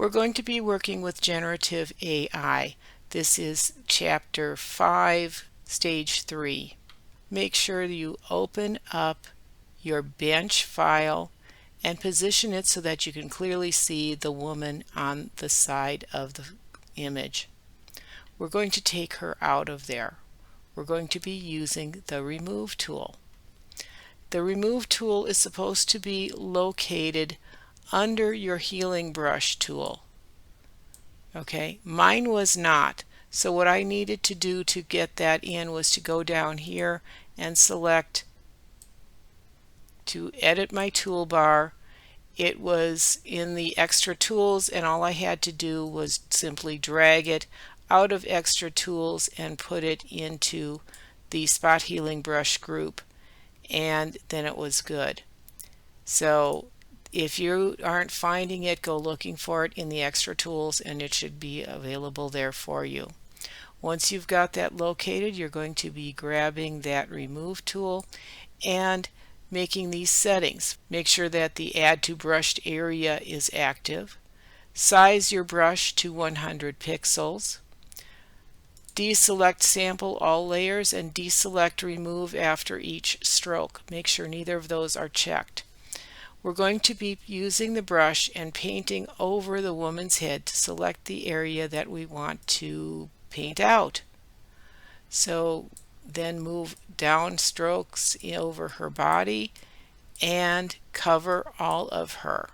We're going to be working with generative AI. This is Chapter 5, Stage 3. Make sure you open up your bench file and position it so that you can clearly see the woman on the side of the image. We're going to take her out of there. We're going to be using the Remove tool. The Remove tool is supposed to be located under your healing brush tool. Okay, mine was not. So what I needed to do to get that in was to go down here and select to edit my toolbar. It was in the extra tools, and all I had to do was simply drag it out of extra tools and put it into the spot healing brush group, and then it was good. So if you aren't finding it, go looking for it in the extra tools and it should be available there for you. Once you've got that located, you're going to be grabbing that Remove tool and making these settings. Make sure that the Add to Brushed area is active. Size your brush to 100 pixels. Deselect Sample All Layers and deselect Remove after each stroke. Make sure neither of those are checked. We're going to be using the brush and painting over the woman's head to select the area that we want to paint out. So then move down strokes over her body and cover all of her.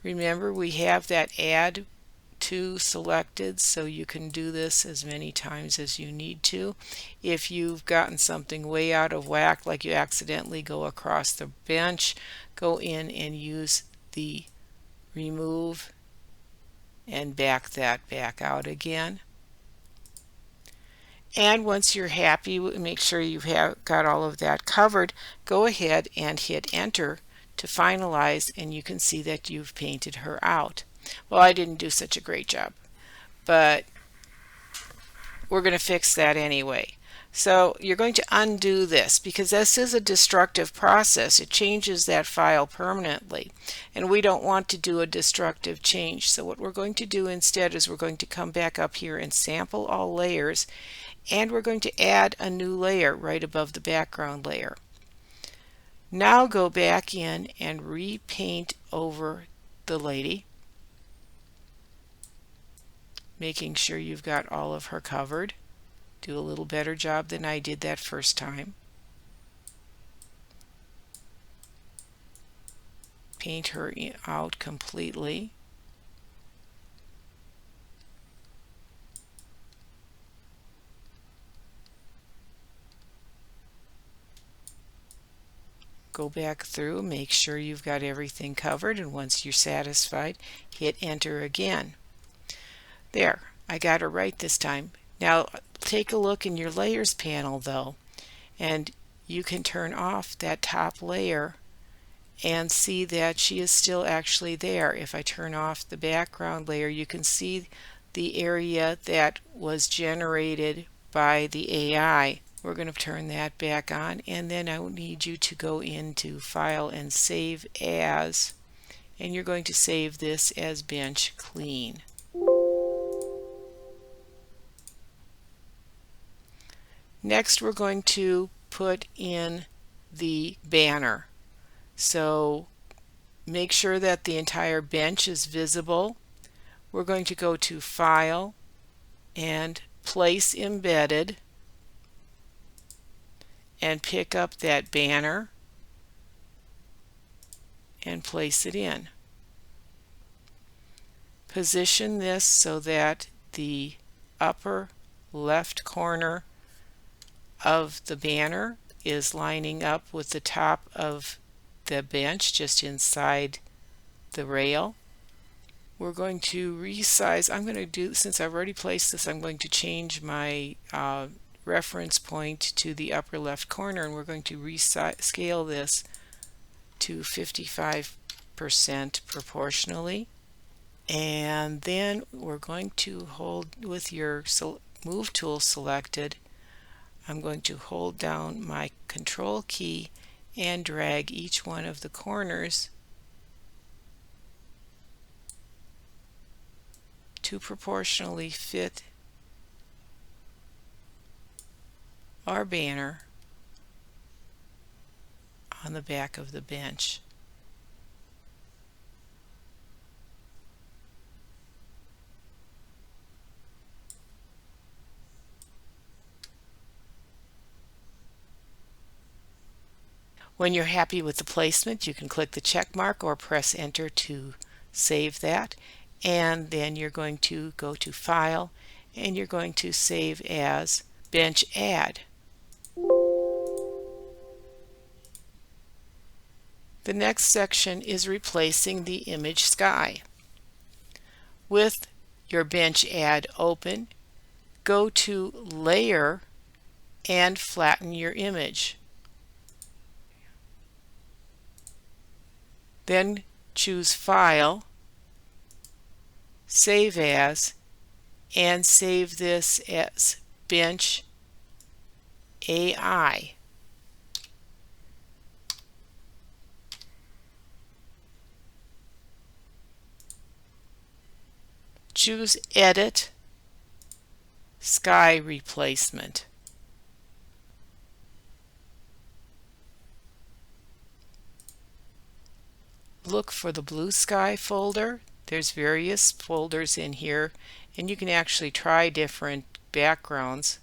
Remember, we have that Add to selected, so you can do this as many times as you need to. If you've gotten something way out of whack, like you accidentally go across the bench, go in and use the Remove and back that back out again. And once you're happy, make sure you have got all of that covered, go ahead and hit Enter to finalize, and you can see that you've painted her out. Well, I didn't do such a great job, but we're going to fix that anyway. So you're going to undo this because this is a destructive process. It changes that file permanently, and we don't want to do a destructive change. So what we're going to do instead is we're going to come back up here and sample all layers, and we're going to add a new layer right above the background layer. Now go back in and repaint over the lady, making sure you've got all of her covered. Do a little better job than I did that first time. Paint her out completely. Go back through, make sure you've got everything covered, and once you're satisfied, hit Enter again. There, I got her right this time. Now take a look in your layers panel though, and you can turn off that top layer and see that she is still actually there. If I turn off the background layer, you can see the area that was generated by the AI. We're going to turn that back on, and then I will need you to go into File and Save As, and you're going to save this as Bench Clean. Next, we're going to put in the banner. So make sure that the entire bench is visible. We're going to go to File and Place Embedded and pick up that banner and place it in. Position this so that the upper left corner of the banner is lining up with the top of the bench just inside the rail. We're going to resize. I'm going to do, since I've already placed this, I'm going to change my reference point to the upper left corner, and we're going to rescale this to 55% proportionally. And then we're going to hold with your Move tool selected. I'm going to hold down my Control key and drag each one of the corners to proportionally fit our banner on the back of the bench. When you're happy with the placement, you can click the check mark or press enter to save that, and then you're going to go to File and you're going to save as Bench Add. The next section is replacing the image sky. With your Bench Add open, go to Layer and flatten your image. Then choose File, Save As, and save this as Bench AI. Choose Edit, Sky Replacement. Look for the blue sky folder. There's various folders in here, and you can actually try different backgrounds.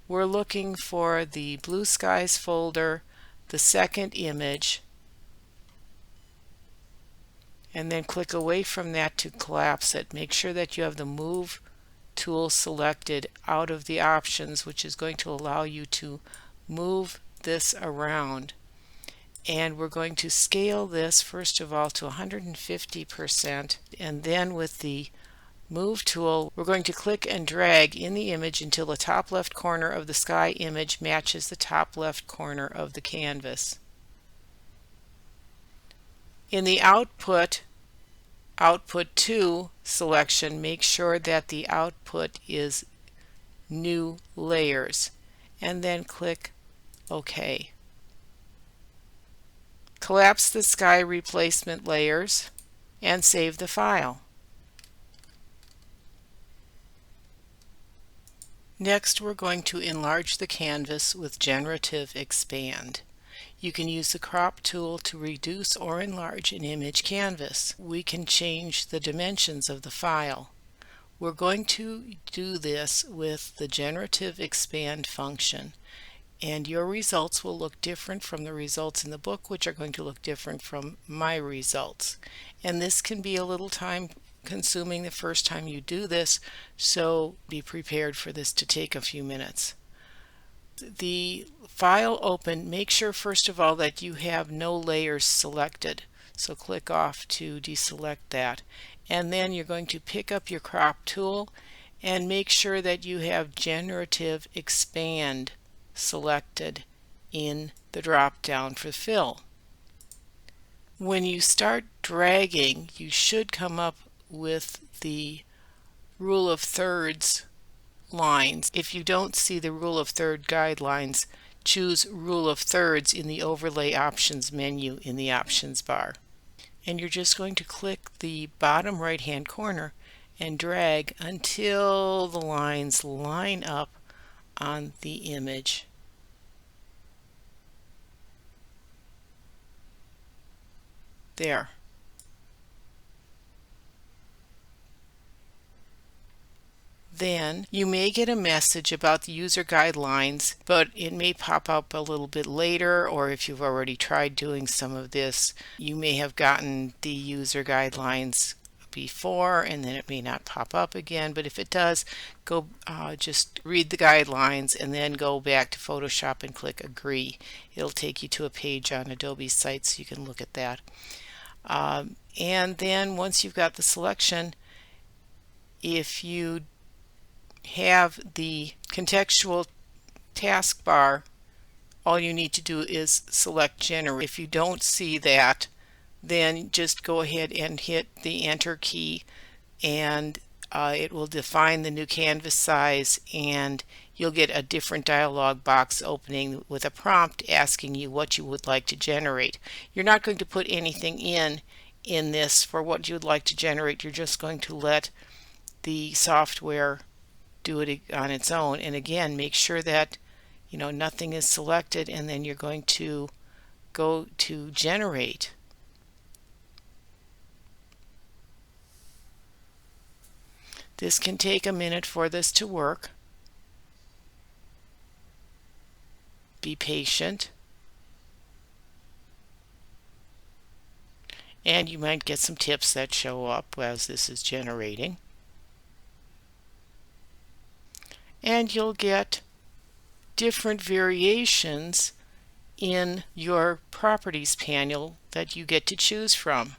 We're looking for the blue skies folder, the second image, and then click away from that to collapse it. Make sure that you have the Move tool selected out of the options, which is going to allow you to move this around. And we're going to scale this first of all to 150%, and then with the Move tool we're going to click and drag in the image until the top left corner of the sky image matches the top left corner of the canvas. In the Output To selection, make sure that the output is New Layers, and then click OK. Collapse the sky replacement layers and save the file. Next, we're going to enlarge the canvas with Generative Expand. You can use the Crop tool to reduce or enlarge an image canvas. We can change the dimensions of the file. We're going to do this with the Generative Expand function, and your results will look different from the results in the book, which are going to look different from my results. And this can be a little time consuming the first time you do this, so be prepared for this to take a few minutes. The file open, make sure first of all that you have no layers selected, so click off to deselect that, and then you're going to pick up your Crop tool and make sure that you have Generative Expand selected in the drop down for fill. When you start dragging, you should come up with the rule of thirds lines. If you don't see the rule of third guidelines, choose rule of thirds in the overlay options menu in the options bar. And you're just going to click the bottom right hand corner and drag until the lines line up on the image. There. Then you may get a message about the user guidelines, but it may pop up a little bit later, or if you've already tried doing some of this, you may have gotten the user guidelines before and then it may not pop up again. But if it does, go just read the guidelines and then go back to Photoshop and click Agree. It'll take you to a page on Adobe's site so you can look at that. And then once you've got the selection, if you have the contextual taskbar, all you need to do is select Generate. If you don't see that, then just go ahead and hit the Enter key, and it will define the new canvas size, and you'll get a different dialog box opening with a prompt asking you what you would like to generate. You're not going to put anything in this for what you would like to generate. You're just going to let the software do it on its own. And again, make sure that nothing is selected, and then you're going to go to generate. This can take a minute for this to work. Be patient. And you might get some tips that show up as this is generating. And you'll get different variations in your properties panel that you get to choose from.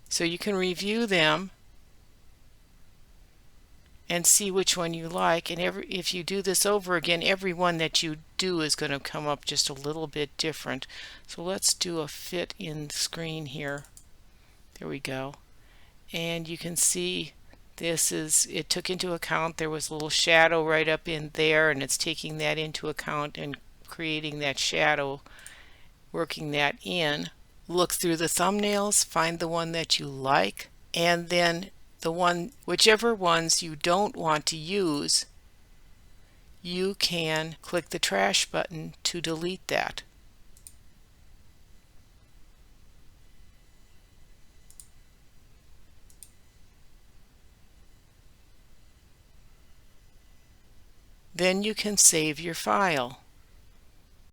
So you can review them and see which one you like, and if you do this over again, every one that you do is going to come up just a little bit different. So let's do a fit in screen here. There we go. And you can see it took into account there was a little shadow right up in there, and it's taking that into account and creating that shadow, working that in. Look through the thumbnails, find the one that you like, and then whichever ones you don't want to use, you can click the trash button to delete that. Then you can save your file.